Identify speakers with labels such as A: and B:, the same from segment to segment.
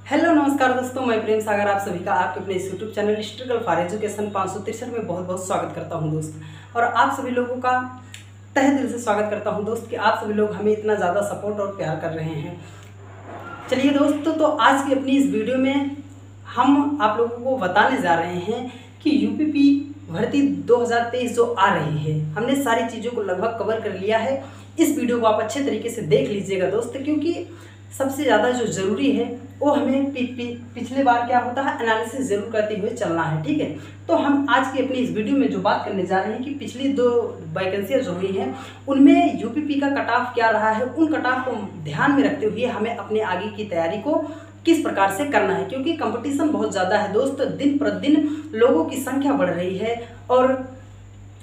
A: Hello नमस्कार दोस्तों, मैं प्रेम सागर आप सभी का आपके अपने इस YouTube channel struggle for education 563 में बहुत बहुत स्वागत करता हूं दोस्त। और आप सभी लोगों का तहे दिल से स्वागत करता हूं दोस्त कि आप सभी लोग हमें इतना ज़्यादा सपोर्ट और प्यार कर रहे हैं। चलिए दोस्तों, तो आज की अपनी इस वीडियो में हम आप लोगों को बताने जा रहे हैं कि यूपीपी भर्ती 2023 जो आ रही है, हमने सारी चीज़ों को लगभग कवर कर लिया है। इस वीडियो को आप अच्छे तरीके से देख लीजिएगा दोस्त, क्योंकि सबसे ज़्यादा जो ज़रूरी है वो हमें पिछले बार क्या होता है एनालिसिस जरूर करते हुए चलना है। ठीक है, तो हम आज की अपनी इस वीडियो में जो बात करने जा रहे हैं कि पिछली 2 वैकेंसियाँ जो हुई हैं उनमें यूपीपी का कट ऑफ क्या रहा है, उन कट ऑफ को ध्यान में रखते हुए हमें अपने आगे की तैयारी को किस प्रकार से करना है, क्योंकि कंपटीशन बहुत ज़्यादा है दोस्त। दिन प्रतिदिन लोगों की संख्या बढ़ रही है और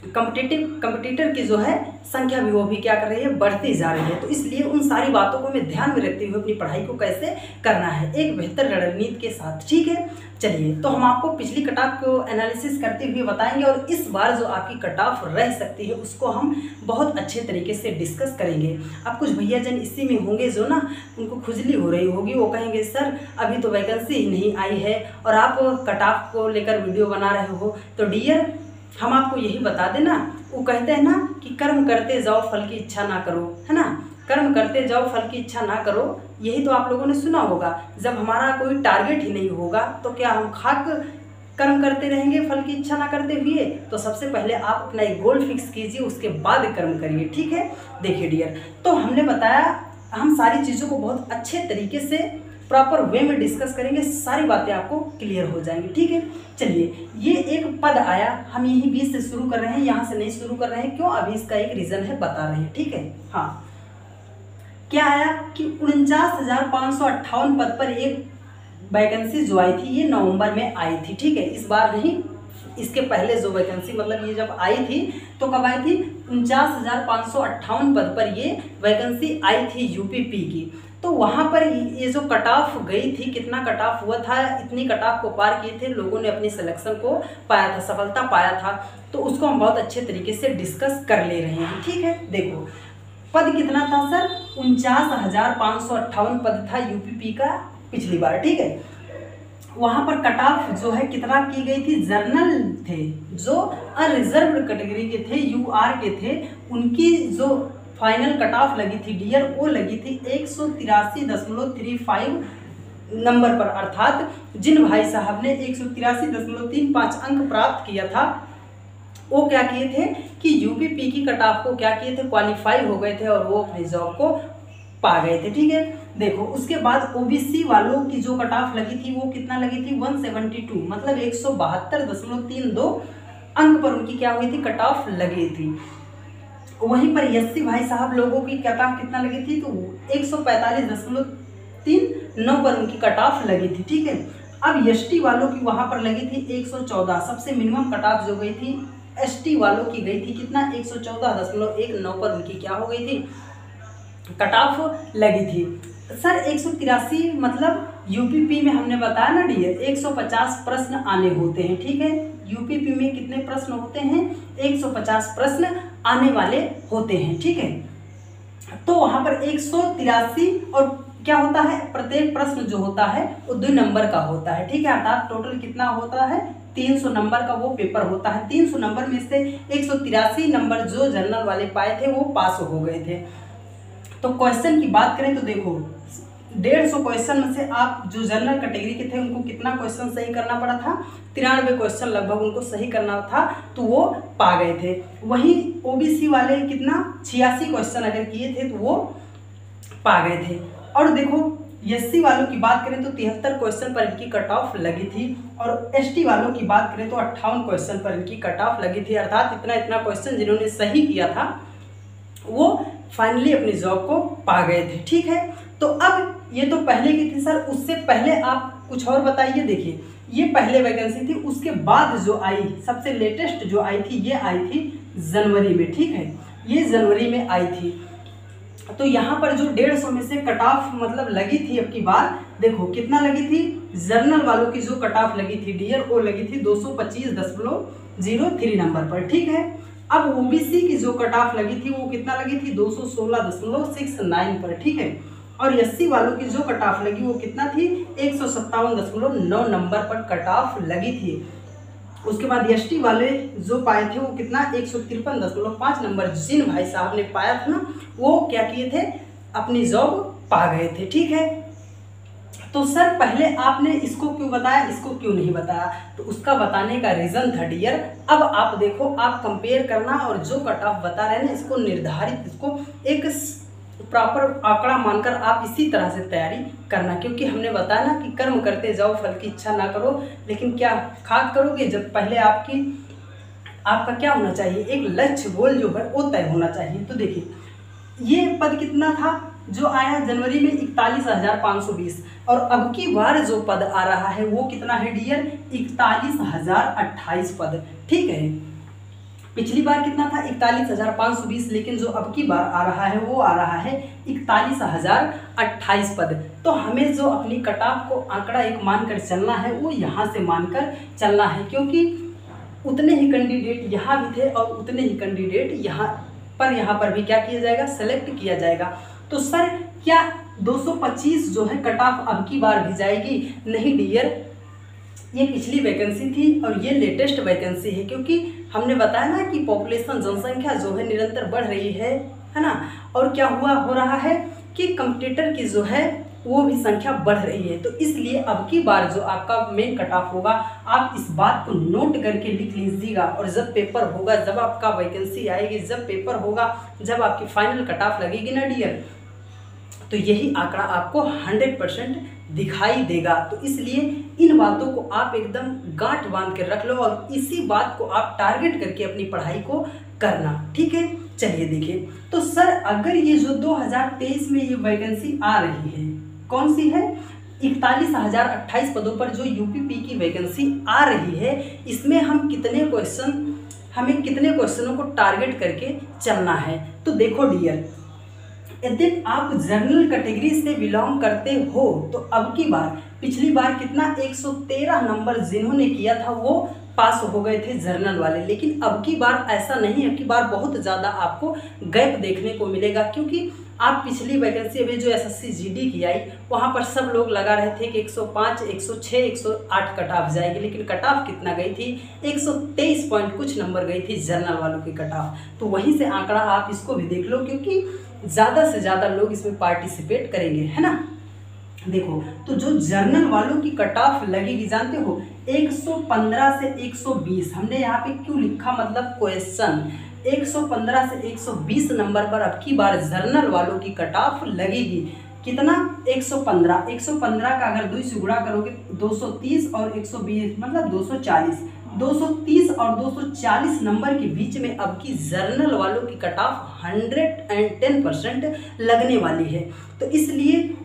A: कंपटीटर की जो है संख्या भी वो भी क्या कर रही है, बढ़ती जा रही है। तो इसलिए उन सारी बातों को हमें ध्यान में रखते हुए अपनी पढ़ाई को कैसे करना है एक बेहतर रणनीति के साथ। ठीक है, चलिए तो हम आपको पिछली कट ऑफ को एनालिसिस करते हुए बताएंगे और इस बार जो आपकी कट ऑफ रह सकती है उसको हम बहुत अच्छे तरीके से डिस्कस करेंगे। अब कुछ भैया जन इसी में होंगे जो ना उनको खुजली हो रही होगी, वो कहेंगे सर अभी तो वैकेंसी ही नहीं आई है और आप कट ऑफ को लेकर वीडियो बना रहे हो। तो डियर, हम आपको यही बता देना, वो कहते हैं ना कि कर्म करते जाओ फल की इच्छा ना करो, है ना। कर्म करते जाओ फल की इच्छा ना करो, यही तो आप लोगों ने सुना होगा। जब हमारा कोई टारगेट ही नहीं होगा तो क्या हम खाक कर्म करते रहेंगे फल की इच्छा ना करते हुए? तो सबसे पहले आप अपना एक गोल फिक्स कीजिए, उसके बाद कर्म करिए। ठीक है, देखिए डियर, तो हमने बताया हम सारी चीज़ों को बहुत अच्छे तरीके से प्रॉपर वे में डिस्कस करेंगे, सारी बातें आपको क्लियर हो जाएंगी। ठीक है, चलिए ये एक पद आया, हम यही 20 से शुरू कर रहे हैं, यहाँ से नहीं शुरू कर रहे हैं। क्यों? अभी इसका एक रीज़न है, बता रहे हैं। ठीक है, हाँ, क्या आया कि 49,558 पद पर एक वैकेंसी जो आई थी ये नवंबर में आई थी। ठीक है, इस बार नहीं, इसके पहले जो वैकेंसी मतलब ये जब आई थी तो कब आई थी? 49,558 पद पर ये वैकेंसी आई थी यूपीपी की। तो वहाँ पर ये जो कट ऑफ गई थी, कितना कट ऑफ हुआ था, इतनी कट ऑफ को पार किए थे लोगों ने, अपनी सिलेक्शन को पाया था, सफलता पाया था। तो उसको हम बहुत अच्छे तरीके से डिस्कस कर ले रहे हैं। ठीक है, देखो पद कितना था सर? 49,558 पद था यूपीपी का पिछली बार। ठीक है, वहाँ पर कट ऑफ जो है कितना की गई थी? जर्नल थे जो अनरिजर्व्ड कैटेगरी के थे, यूआर के थे, उनकी जो फाइनल कट ऑफ लगी थी डियर, वो लगी थी 183.35 नंबर पर। अर्थात जिन भाई साहब ने 183.35 अंक प्राप्त किया था वो क्या किए थे कि यूपीपी की कट ऑफ को क्या किए थे, क्वालिफाई हो गए थे और वो अपनी जॉब को पा गए थे। ठीक है, देखो उसके बाद ओबीसी वालों की जो कट ऑफ लगी थी वो कितना लगी थी? 172, मतलब 172.32 अंक पर उनकी क्या हुई थी? कट ऑफ लगी थी। वहीं पर एससी भाई साहब लोगों की कट ऑफ कितना लगी थी? तो 145.39 पर उनकी कट ऑफ लगी थी। ठीक है, अब एसटी वालों की वहां पर लगी थी 114, सबसे मिनिमम कट ऑफ जो गई थी एसटी वालों की गई थी कितना? 114.19 पर उनकी क्या हो गई थी? कट ऑफ लगी थी। सर 183 मतलब यूपीपी में हमने बताया ना डियर 150 प्रश्न आने होते हैं। ठीक है, यूपीपी में कितने प्रश्न होते हैं? 150 प्रश्न आने वाले होते हैं। ठीक है, तो वहां पर 183 और क्या होता है, प्रत्येक प्रश्न जो होता है वो 2 नंबर का होता है। ठीक है, अर्थात टोटल कितना होता है? 300 नंबर का वो पेपर होता है। 300 नंबर में से 183 नंबर जो जनरल वाले पाए थे वो पास हो गए थे। तो क्वेश्चन की बात करें तो देखो 150 क्वेश्चन में से आप जो जनरल कैटेगरी के थे उनको कितना क्वेश्चन सही करना पड़ा था? 93 क्वेश्चन लगभग उनको सही करना था, तो वो पा गए थे। वहीं ओबीसी वाले कितना? 86 क्वेश्चन अगर किए थे तो वो पा गए थे। और देखो एससी वालों की बात करें तो 73 क्वेश्चन पर इनकी कट ऑफ लगी थी और एसटी वालों की बात करें तो 58 क्वेश्चन पर इनकी कट ऑफ लगी थी। अर्थात इतना क्वेश्चन जिन्होंने सही किया था वो फाइनली अपनी जॉब को पा गए थे। ठीक है, तो अब ये तो पहले की थी सर, उससे पहले आप कुछ और बताइए। देखिए ये पहले वैकेंसी थी, उसके बाद जो आई सबसे लेटेस्ट जो आई थी ये आई थी जनवरी में। ठीक है, ये जनवरी में आई थी। तो यहाँ पर जो 150 में से कट ऑफ मतलब लगी थी अब की बार, देखो कितना लगी थी? जर्नल वालों की जो कट ऑफ लगी थी डियर वो लगी थी 225.03 नंबर पर। ठीक है, अब ओबीसी की जो कट ऑफ लगी थी वो कितना लगी थी? 216.69 पर। ठीक है, और 80 वालों की जो कट ऑफ लगी वो कितना थी, 157.9 नंबर पर कट ऑफ लगी थी। उसके बाद एसटी वाले जो पाए थे वो कितना, 153.5 नंबर जिन भाई साहब ने पाया था ना, वो क्या किए थे, अपनी जॉब पा गए थे। ठीक है, तो सर पहले आपने इसको क्यों बताया, इसको क्यों नहीं बताया, तो उसका बताने का रीज़न था डियर, अब आप देखो, आप कंपेयर करना और जो कट ऑफ बता रहे हैं ना, इसको निर्धारित, इसको एक प्रॉपर आंकड़ा मानकर आप इसी तरह से तैयारी करना, क्योंकि हमने बताया ना कि कर्म करते जाओ फल की इच्छा ना करो, लेकिन क्या खाक करोगे, जब पहले आपका क्या होना चाहिए, एक लक्ष्य गोल जो है वो तय होना चाहिए। तो देखिए ये पद कितना था जो आया जनवरी में, 41,520, और अब की बार जो पद आ रहा है वो कितना है डियर, 41,028 पद। ठीक है, पिछली बार कितना था, 41,520, लेकिन जो अब की बार आ रहा है वो आ रहा है 41,028 पद। तो हमें जो अपनी कट ऑफ को आंकड़ा एक मानकर चलना है वो यहाँ से मानकर चलना है, क्योंकि उतने ही कैंडिडेट यहाँ भी थे और उतने ही कैंडिडेट यहाँ पर भी क्या किया जाएगा, सेलेक्ट किया जाएगा। तो सर क्या 225 जो है कट ऑफ अब की बार भी जाएगी, नहीं डियर, ये पिछली वैकेंसी थी और ये लेटेस्ट वैकेंसी है, क्योंकि हमने बताया ना कि पॉपुलेशन, जनसंख्या जो है निरंतर बढ़ रही है ना, और क्या हो रहा है कि कंपटीटर की जो है वो भी संख्या बढ़ रही है। तो इसलिए अब की बार जो आपका मेन कट ऑफ होगा, आप इस बात को नोट करके लिख लीजिएगा, और जब पेपर होगा, जब आपका वैकेंसी आएगी, जब पेपर होगा, जब आपकी फाइनल कट ऑफ लगेगी ना डियर, तो यही आंकड़ा आपको 100% दिखाई देगा। तो इसलिए इन बातों को आप एकदम गांठ बांध के रख लो और इसी बात को आप टारगेट करके अपनी पढ़ाई को करना। ठीक है, चलिए देखिए, तो सर अगर ये जो 2023 में ये वैकेंसी आ रही है, कौन सी है, 41,028 पदों पर जो यूपीपी की वैकेंसी आ रही है, इसमें हमें कितने क्वेश्चनों को टारगेट करके चलना है। तो देखो डियर, यदि आप जनरल कैटेगरी से बिलोंग करते हो तो अब की बार, पिछली बार कितना, 113 नंबर जिन्होंने किया था वो पास हो गए थे जनरल वाले, लेकिन अब की बार ऐसा नहीं है, अब की बार बहुत ज़्यादा आपको गैप देखने को मिलेगा, क्योंकि आप पिछली वैकेंसी अभी जो एसएससी जीडी की आई वहाँ पर सब लोग लगा रहे थे कि 105, 106, 108 कट ऑफ जाएगी, लेकिन कट ऑफ कितना गई थी, 123 पॉइंट कुछ नंबर गई थी जनरल वालों की कट ऑफ। तो वहीं से आंकड़ा आप इसको भी देख लो, क्योंकि ज़्यादा से ज़्यादा लोग इसमें पार्टिसिपेट करेंगे, है ना। देखो, तो जो जर्नल वालों की कट ऑफ लगेगी, जानते हो 115 से 120, हमने यहाँ पे क्यों लिखा, मतलब क्वेश्चन 115 से 120 नंबर पर अब की बार जर्नल वालों की कट ऑफ लगेगी। कितना, 115, 115 का अगर 2 से गुणा करोगे 230 और 120 मतलब 240, 230 और 240 नंबर के बीच में अब की जर्नल वालों की कट ऑफ 110% लगने वाली है। तो इसलिए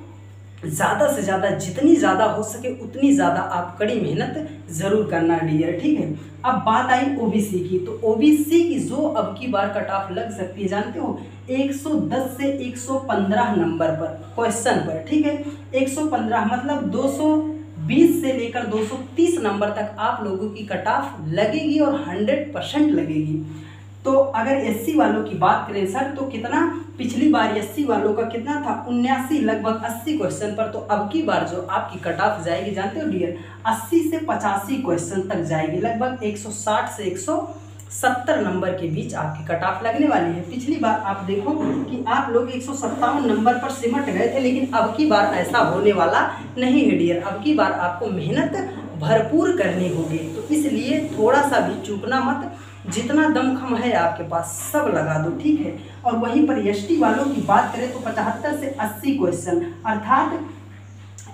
A: ज़्यादा से ज़्यादा, जितनी ज़्यादा हो सके उतनी ज़्यादा आप कड़ी मेहनत ज़रूर करना डियर। ठीक है, अब बात आई ओबीसी की, तो ओबीसी की जो अब की बार कट ऑफ लग सकती है, जानते हो 110 से 115 नंबर पर क्वेश्चन पर। ठीक है, 115 मतलब 220 से लेकर 230 नंबर तक आप लोगों की कट ऑफ लगेगी और 100% लगेगी। तो अगर एससी वालों की बात करें सर, तो कितना, पिछली बार एससी वालों का कितना था, 79, लगभग 80 क्वेश्चन पर। तो अब की बार जो आपकी कट ऑफ जाएगी, जानते हो डियर, 80 से 85 क्वेश्चन तक जाएगी, लगभग 160 से 170 नंबर के बीच आपकी कट ऑफ लगने वाली है। पिछली बार आप देखो कि आप लोग 157 नंबर पर सिमट गए थे, लेकिन अब की बार ऐसा होने वाला नहीं है डियर। अब की बार आपको मेहनत भरपूर करनी होगी, तो इसलिए थोड़ा सा भी चूकना मत, जितना दमखम है आपके पास सब लगा दो। ठीक है, और वहीं पर एसटी वालों की बात करें तो 75 से 80 क्वेश्चन, अर्थात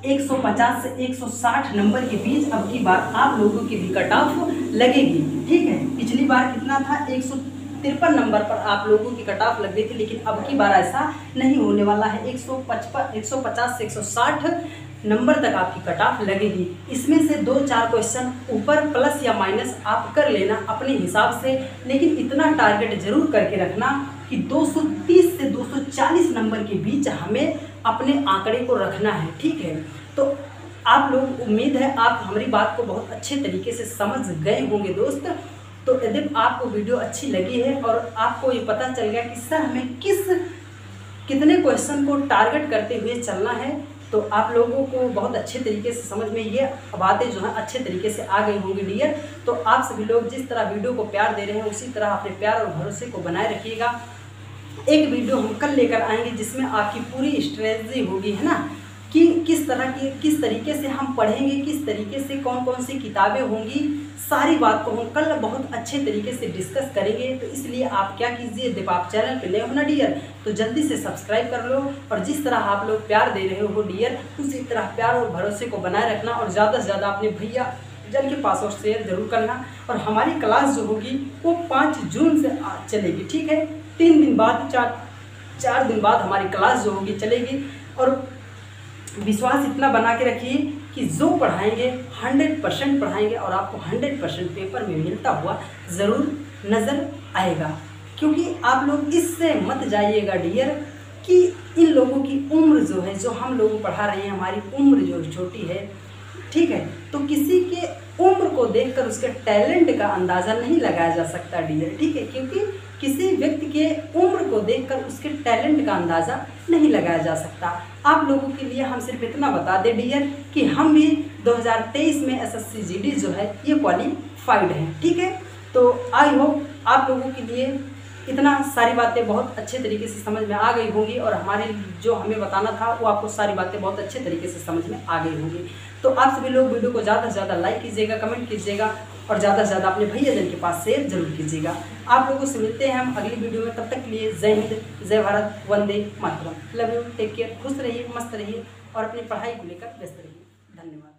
A: 150 से 160 नंबर के बीच अब की बार आप लोगों की भी कट ऑफ लगेगी। ठीक है, पिछली बार कितना था, 153 नंबर पर आप लोगों की कट ऑफ लग गई थी, लेकिन अब की बार ऐसा नहीं होने वाला है। 150 से 160 नंबर तक आपकी कट ऑफ लगेगी। इसमें से 2-4 क्वेश्चन ऊपर प्लस या माइनस आप कर लेना अपने हिसाब से, लेकिन इतना टारगेट जरूर करके रखना कि 230 से 240 नंबर के बीच हमें अपने आंकड़े को रखना है। ठीक है, तो आप लोग, उम्मीद है आप हमारी बात को बहुत अच्छे तरीके से समझ गए होंगे दोस्त। तो यदि आपको वीडियो अच्छी लगी है और आपको ये पता चल गया कि सर हमें किस कितने क्वेश्चन को टारगेट करते हुए चलना है, तो आप लोगों को बहुत अच्छे तरीके से समझ में ये बातें जो हैं अच्छे तरीके से आ गई होंगी डियर। तो आप सभी लोग जिस तरह वीडियो को प्यार दे रहे हैं उसी तरह अपने प्यार और भरोसे को बनाए रखिएगा। एक वीडियो हम कल लेकर आएंगे जिसमें आपकी पूरी स्ट्रेटजी होगी, है ना, कि किस तरीके से हम पढ़ेंगे, किस तरीके से कौन कौन सी किताबें होंगी, सारी बात को हम कल बहुत अच्छे तरीके से डिस्कस करेंगे। तो इसलिए आप क्या कीजिए, जब आप चैनल पे नए हो ना डियर, तो जल्दी से सब्सक्राइब कर लो, और जिस तरह आप लोग प्यार दे रहे हो डियर, उसी तरह प्यार और भरोसे को बनाए रखना, और ज़्यादा से ज़्यादा अपने भैया जन के पास और शेयर जरूर करना। और हमारी क्लास जो होगी वो 5 जून से चलेगी, ठीक है। 3 दिन बाद 4 दिन बाद हमारी क्लास जो होगी चलेगी। और विश्वास इतना बना के रखिए कि जो पढ़ाएंगे 100% पढ़ाएंगे और आपको 100% पेपर में मिलता हुआ ज़रूर नज़र आएगा। क्योंकि आप लोग इससे मत जाइएगा डियर कि इन लोगों की उम्र जो है, जो हम लोग पढ़ा रहे हैं, हमारी उम्र जो छोटी है, ठीक है। तो किसी के उम्र को देखकर उसके टैलेंट का अंदाज़ा नहीं लगाया जा सकता डियर, ठीक है। क्योंकि किसी व्यक्ति के उम्र को देखकर उसके टैलेंट का अंदाज़ा नहीं लगाया जा सकता। आप लोगों के लिए हम सिर्फ इतना बता दें डियर कि हम भी 2023 में SSC GD जो है ये क्वालिफाइड हैं, ठीक है। तो आई होप आप लोगों के लिए इतना सारी बातें बहुत अच्छे तरीके से समझ में आ गई होंगी, और हमारे जो हमें बताना था वो आपको सारी बातें बहुत अच्छे तरीके से समझ में आ गई होंगी। तो आप सभी लोग वीडियो को ज़्यादा से ज़्यादा लाइक कीजिएगा, कमेंट कीजिएगा, और ज़्यादा से ज़्यादा अपने भैया जन के पास शेयर जरूर कीजिएगा। आप लोगों से मिलते हैं हम अगली वीडियो में, तब तक के लिए जय हिंद, जय Bharat, Vande Mataram. Love you, take care, खुश रहिए, मस्त रहिए, और अपनी पढ़ाई को लेकर व्यस्त रहिए। धन्यवाद।